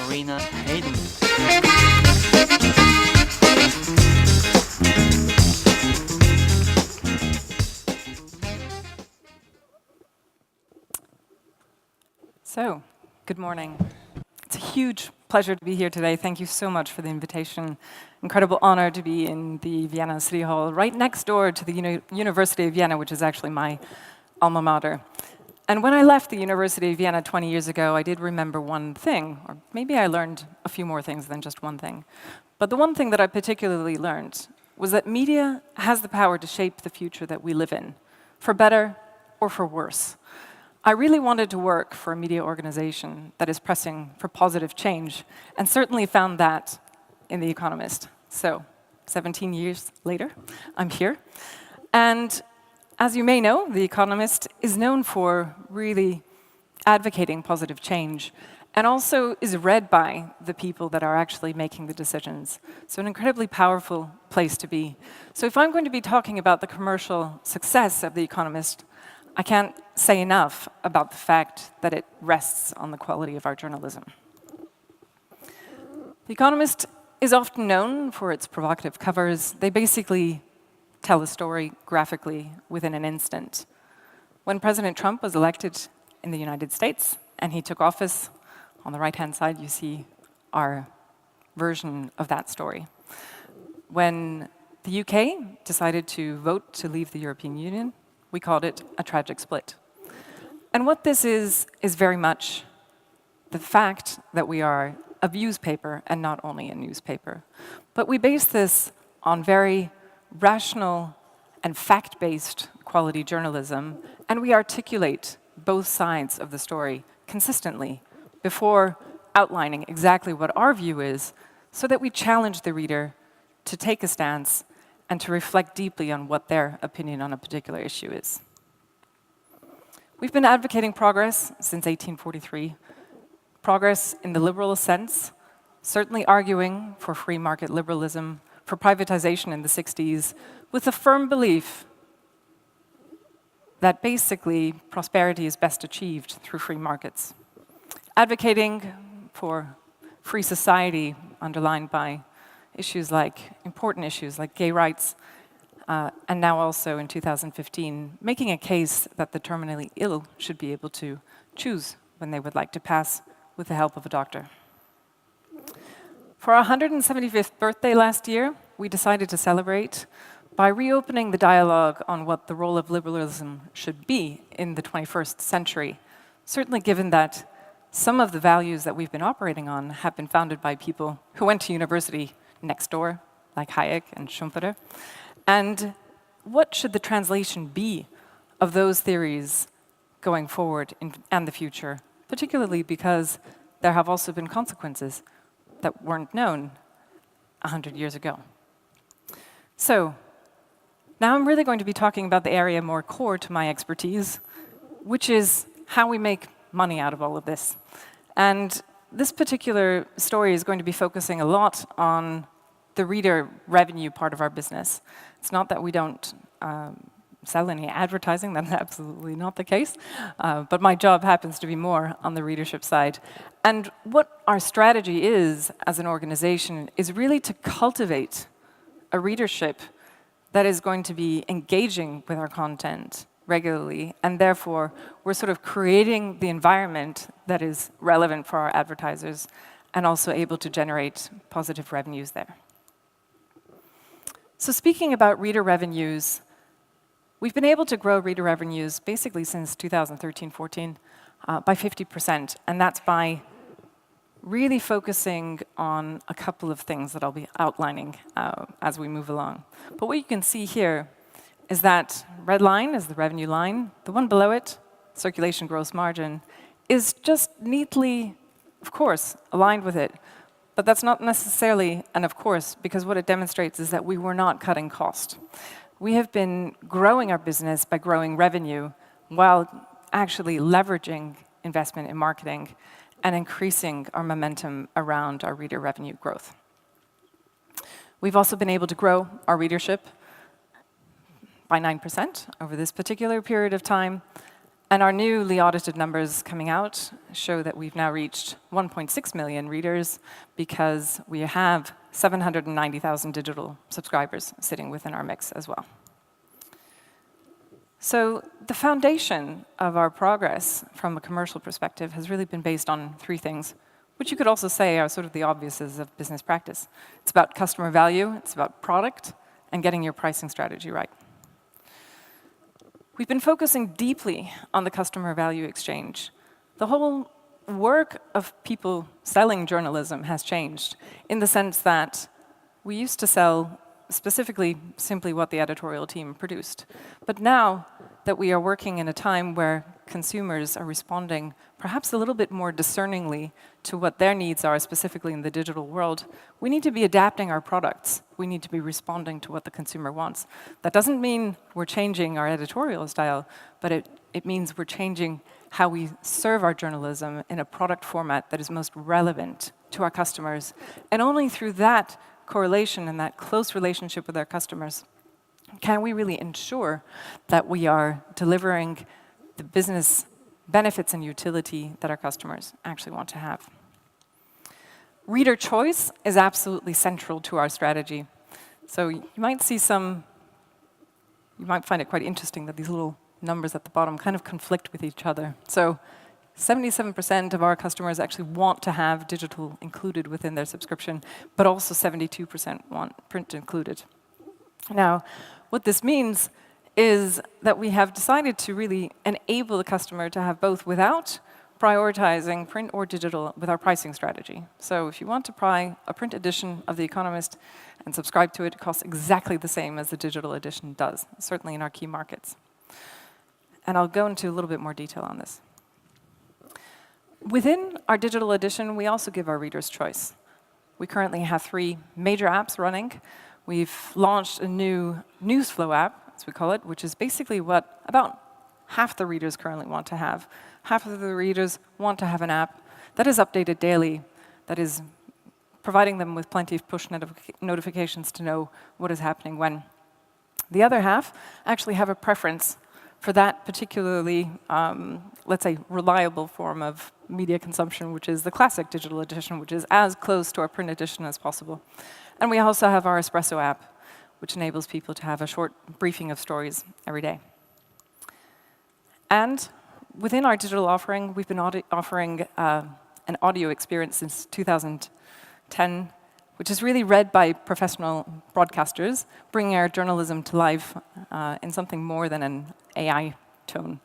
Marina Haydn. So, good morning. It's a huge pleasure to be here today. Thank you so much for the invitation. Incredible honor to be in the Vienna City Hall, right next door to the University of Vienna, which is actually my alma mater. And when I left the University of Vienna 20 years ago, I did remember one thing, or maybe I learned a few more things than just one thing. But the one thing that I particularly learned was that media has the power to shape the future that we live in, for better or for worse. I really wanted to work for a media organization that is pressing for positive change, and certainly found that in The Economist. So, 17 years later, I'm here. And as you may know, The Economist is known for really advocating positive change, and also is read by the people that are actually making the decisions. So an incredibly powerful place to be. So if I'm going to be talking about the commercial success of The Economist, I can't say enough about the fact that it rests on the quality of our journalism. The Economist is often known for its provocative covers. They basically tell a story graphically within an instant. When President Trump was elected in the United States and he took office, on the right-hand side you see our version of that story. When the UK decided to vote to leave the European Union, we called it a tragic split. And what this is very much the fact that we are a newspaper and not only a newspaper. But we base this on very rational and fact-based quality journalism, and we articulate both sides of the story consistently before outlining exactly what our view is, so that we challenge the reader to take a stance and to reflect deeply on what their opinion on a particular issue is. We've been advocating progress since 1843, progress in the liberal sense, certainly arguing for free market liberalism, for privatization in the 60s, with a firm belief that basically prosperity is best achieved through free markets. Advocating for free society, underlined by important issues like gay rights, and now also in 2015, making a case that the terminally ill should be able to choose when they would like to pass with the help of a doctor. For our 175th birthday last year, we decided to celebrate by reopening the dialogue on what the role of liberalism should be in the 21st century, certainly given that some of the values that we've been operating on have been founded by people who went to university next door, like Hayek and Schumpeter. And what should the translation be of those theories going forward and the future, particularly because there have also been consequences that weren't known 100 years ago. So now I'm really going to be talking about the area more core to my expertise, which is how we make money out of all of this. And this particular story is going to be focusing a lot on the reader revenue part of our business. It's not that we don't sell any advertising, that's absolutely not the case, but my job happens to be more on the readership side. And what our strategy is as an organization is really to cultivate a readership that is going to be engaging with our content regularly, and therefore we're sort of creating the environment that is relevant for our advertisers and also able to generate positive revenues there. So speaking about reader revenues, we've been able to grow reader revenues basically since 2013-14 by 50%, and that's by really focusing on a couple of things that I'll be outlining as we move along. But what you can see here is that red line is the revenue line. The one below it, circulation gross margin, is just neatly, of course, aligned with it. But that's not necessarily an of course, because what it demonstrates is that we were not cutting cost. We have been growing our business by growing revenue while actually leveraging investment in marketing and increasing our momentum around our reader revenue growth. We've also been able to grow our readership by 9% over this particular period of time, And our newly audited numbers coming out show that we've now reached 1.6 million readers because we have 790,000 digital subscribers sitting within our mix as well. So the foundation of our progress from a commercial perspective has really been based on three things, which you could also say are sort of the obviouses of business practice. It's about customer value, it's about product, and getting your pricing strategy right. We've been focusing deeply on the customer value exchange. The whole work of people selling journalism has changed in the sense that we used to sell specifically simply what the editorial team produced. But now that we are working in a time where consumers are responding perhaps a little bit more discerningly to what their needs are, specifically in the digital world, we need to be adapting our products. We need to be responding to what the consumer wants. That doesn't mean we're changing our editorial style, but it means we're changing how we serve our journalism in a product format that is most relevant to our customers. And only through that correlation and that close relationship with our customers can we really ensure that we are delivering the business benefits and utility that our customers actually want to have. Reader choice is absolutely central to our strategy. So you might find it quite interesting that these little numbers at the bottom kind of conflict with each other. So 77% of our customers actually want to have digital included within their subscription, but also 72% want print included. Now, what this means is that we have decided to really enable the customer to have both without prioritizing print or digital with our pricing strategy. So if you want to buy a print edition of The Economist and subscribe to it, it costs exactly the same as the digital edition does, certainly in our key markets. And I'll go into a little bit more detail on this. Within our digital edition, we also give our readers choice. We currently have 3 major apps running. We've launched a new news flow app, as we call it, which is basically what about half the readers currently want to have. Half of the readers want to have an app that is updated daily, that is providing them with plenty of push notifications to know what is happening when. The other half actually have a preference for that particularly, let's say, reliable form of media consumption, which is the classic digital edition, which is as close to our print edition as possible. And we also have our Espresso app, which enables people to have a short briefing of stories every day. And within our digital offering, we've been offering an audio experience since 2010, which is really read by professional broadcasters, bringing our journalism to life in something more than an AI tone.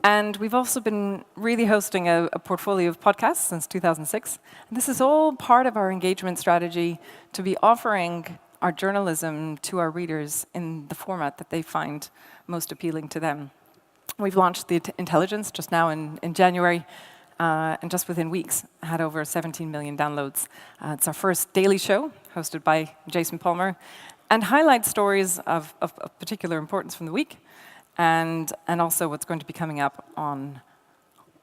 And we've also been really hosting a portfolio of podcasts since 2006. And this is all part of our engagement strategy to be offering our journalism to our readers in the format that they find most appealing to them. We've launched The Intelligence just now in January, and just within weeks had over 17 million downloads. It's our first daily show, hosted by Jason Palmer, and highlights stories of particular importance from the week, and also what's going to be coming up on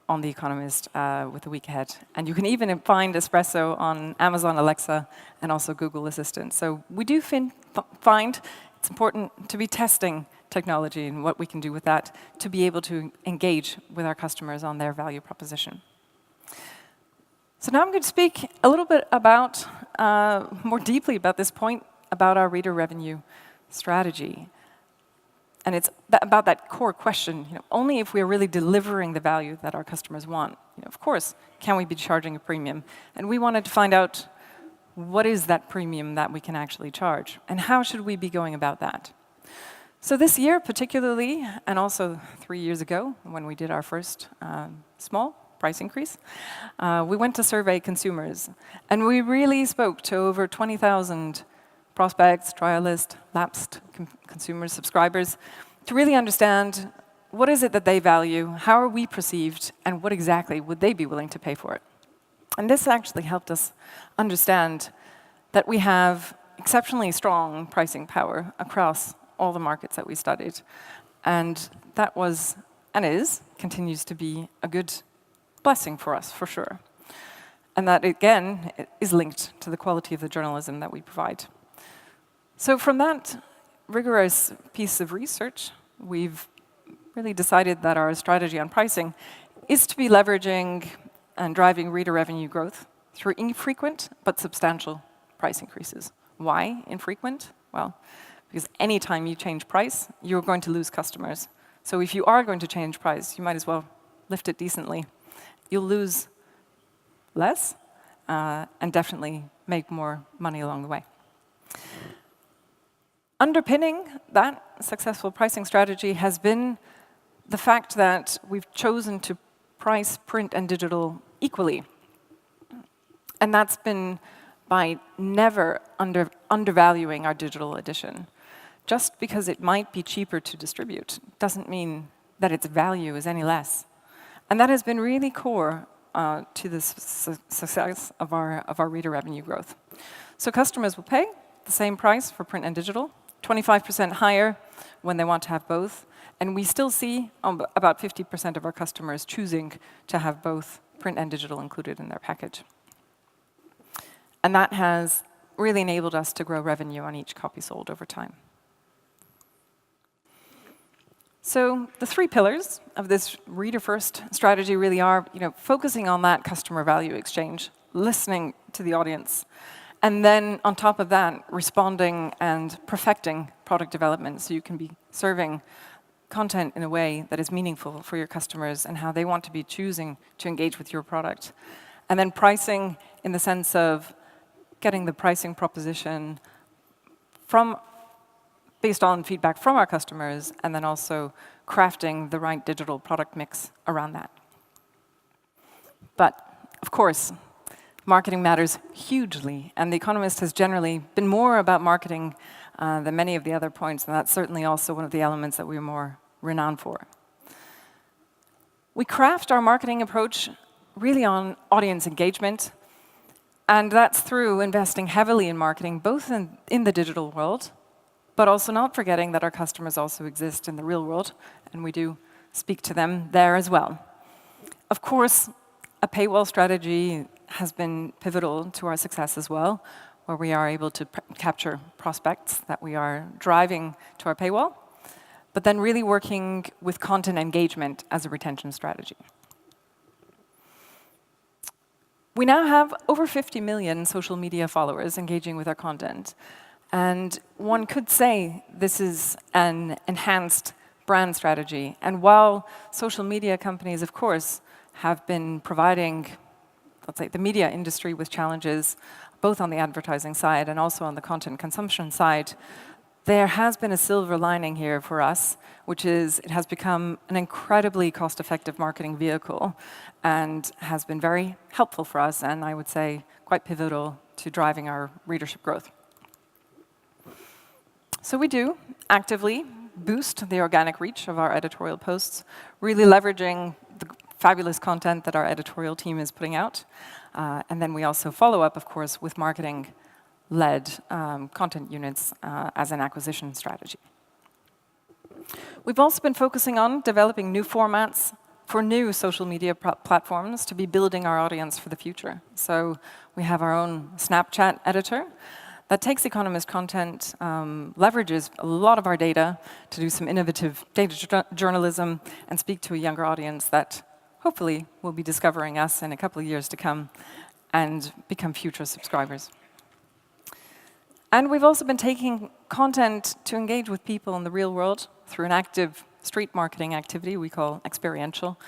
The Economist with the week ahead. And you can even find Espresso on Amazon Alexa and also Google Assistant. So we do find it's important to be testing technology and what we can do with that to be able to engage with our customers on their value proposition. So now I'm going to speak a little bit about, more deeply about this point, about our reader revenue strategy. And it's about that core question, only if we're really delivering the value that our customers want, of course, can we be charging a premium? And we wanted to find out what is that premium that we can actually charge, and how should we be going about that? So this year particularly, and also 3 years ago, when we did our first small price increase, we went to survey consumers. And we really spoke to over 20,000 prospects, trialists, lapsed consumers, subscribers, to really understand what is it that they value, how are we perceived, and what exactly would they be willing to pay for it. And this actually helped us understand that we have exceptionally strong pricing power across all the markets that we studied. And that was, and continues to be a good blessing for us, for sure. And that, again, is linked to the quality of the journalism that we provide. So from that rigorous piece of research, we've really decided that our strategy on pricing is to be leveraging and driving reader revenue growth through infrequent but substantial price increases. Why infrequent? Well, because anytime you change price, you're going to lose customers. So if you are going to change price, you might as well lift it decently. You'll lose less and definitely make more money along the way. Underpinning that successful pricing strategy has been the fact that we've chosen to price print and digital equally. And that's been by never undervaluing our digital edition. Just because it might be cheaper to distribute doesn't mean that its value is any less. And that has been really core to the success of our reader revenue growth. So customers will pay the same price for print and digital, 25% higher when they want to have both. And we still see about 50% of our customers choosing to have both print and digital included in their package. And that has really enabled us to grow revenue on each copy sold over time. So the three pillars of this reader-first strategy really are, focusing on that customer value exchange, listening to the audience, and then on top of that, responding and perfecting product development so you can be serving content in a way that is meaningful for your customers and how they want to be choosing to engage with your product. And then pricing in the sense of getting the pricing proposition based on feedback from our customers, and then also crafting the right digital product mix around that. But, of course, marketing matters hugely, and The Economist has generally been more about marketing than many of the other points, and that's certainly also one of the elements that we're more renowned for. We craft our marketing approach really on audience engagement, and that's through investing heavily in marketing, both in the digital world, but also not forgetting that our customers also exist in the real world, and we do speak to them there as well. Of course, a paywall strategy has been pivotal to our success as well, where we are able to capture prospects that we are driving to our paywall, but then really working with content engagement as a retention strategy. We now have over 50 million social media followers engaging with our content. And one could say this is an enhanced brand strategy. And while social media companies, of course, have been providing, let's say, the media industry with challenges, both on the advertising side and also on the content consumption side, there has been a silver lining here for us, which is it has become an incredibly cost-effective marketing vehicle and has been very helpful for us, and I would say quite pivotal to driving our readership growth. So we do actively boost the organic reach of our editorial posts, really leveraging the fabulous content that our editorial team is putting out. And then we also follow up, of course, with marketing-led content units as an acquisition strategy. We've also been focusing on developing new formats for new social media platforms to be building our audience for the future. So we have our own Snapchat editor that takes Economist content, leverages a lot of our data to do some innovative data journalism and speak to a younger audience that hopefully will be discovering us in a couple of years to come and become future subscribers. And we've also been taking content to engage with people in the real world through an active street marketing activity we call experiential.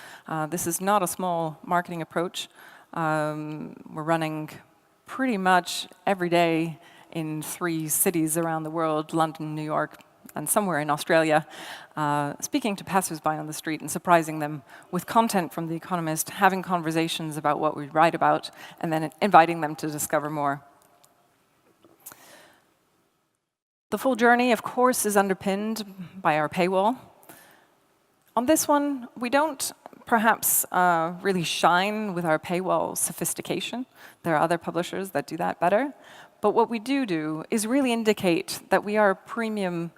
This is not a small marketing approach. We're running pretty much every day in 3 cities around the world, London, New York, and somewhere in Australia, speaking to passersby on the street and surprising them with content from The Economist, having conversations about what we write about, and then inviting them to discover more. The full journey, of course, is underpinned by our paywall. On this one, we don't perhaps really shine with our paywall sophistication. There are other publishers that do that better. But what we do is really indicate that we are a premium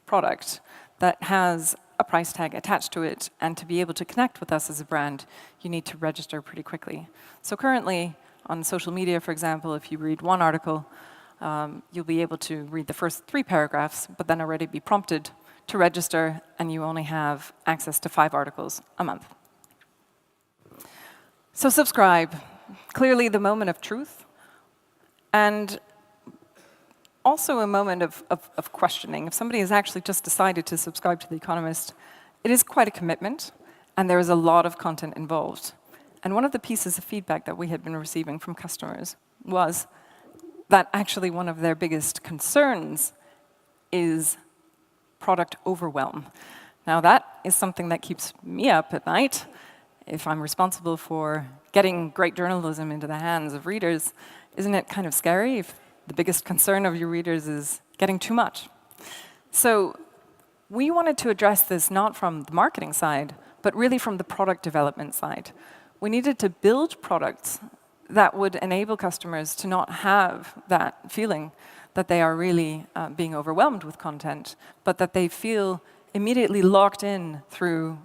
product that has a price tag attached to it. And to be able to connect with us as a brand, you need to register pretty quickly. So currently, on social media, for example, if you read one article, you'll be able to read the first 3 paragraphs, but then already be prompted to register, and you only have access to 5 articles a month. So subscribe. Clearly the moment of truth, and also a moment of questioning. If somebody has actually just decided to subscribe to The Economist, it is quite a commitment, and there is a lot of content involved. And one of the pieces of feedback that we had been receiving from customers was that actually one of their biggest concerns is product overwhelm. Now that is something that keeps me up at night. If I'm responsible for getting great journalism into the hands of readers, isn't it kind of scary if the biggest concern of your readers is getting too much? So we wanted to address this not from the marketing side, but really from the product development side. We needed to build products that would enable customers to not have that feeling that they are really being overwhelmed with content, but that they feel immediately locked in through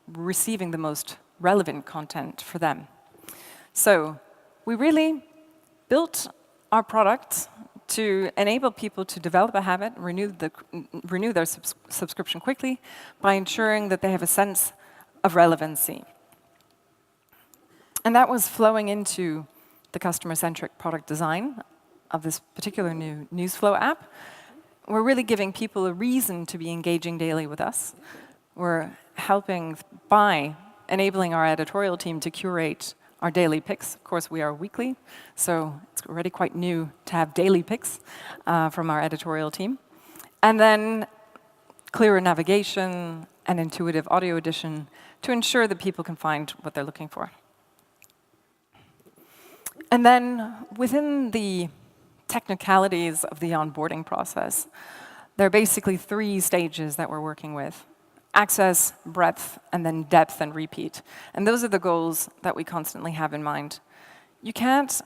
receiving the most relevant content for them. So we really built our products to enable people to develop a habit, renew their subscription quickly by ensuring that they have a sense of relevancy. And that was flowing into the customer-centric product design of this particular new Newsflow app. We're really giving people a reason to be engaging daily with us. We're helping by enabling our editorial team to curate our daily picks. Of course, we are weekly, so it's already quite new to have daily picks from our editorial team. And then clearer navigation and intuitive audio edition to ensure that people can find what they're looking for. And then within the technicalities of the onboarding process, there are basically 3 stages that we're working with: access, breadth, and then depth and repeat. And those are the goals that we constantly have in mind. You can't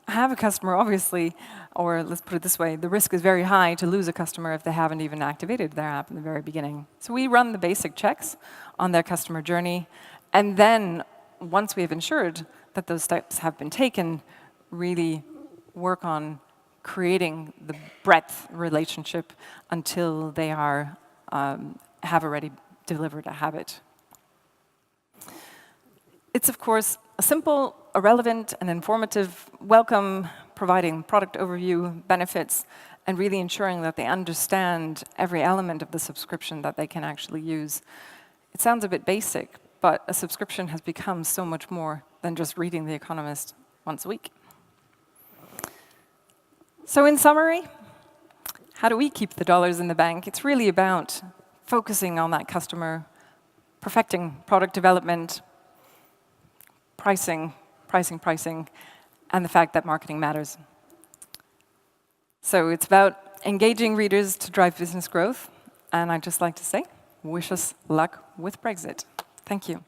have a customer, obviously, or let's put it this way, the risk is very high to lose a customer if they haven't even activated their app in the very beginning. So we run the basic checks on their customer journey, and then once we have ensured that those steps have been taken, really work on creating the breadth relationship until they are have already delivered a habit. It's, of course, a simple, a relevant, and informative welcome, providing product overview, benefits, and really ensuring that they understand every element of the subscription that they can actually use. It sounds a bit basic, but a subscription has become so much more than just reading The Economist once a week. So in summary, how do we keep the dollars in the bank? It's really about focusing on that customer, perfecting product development, pricing, and the fact that marketing matters. So it's about engaging readers to drive business growth. And I'd just like to say, wish us luck with Brexit. Thank you.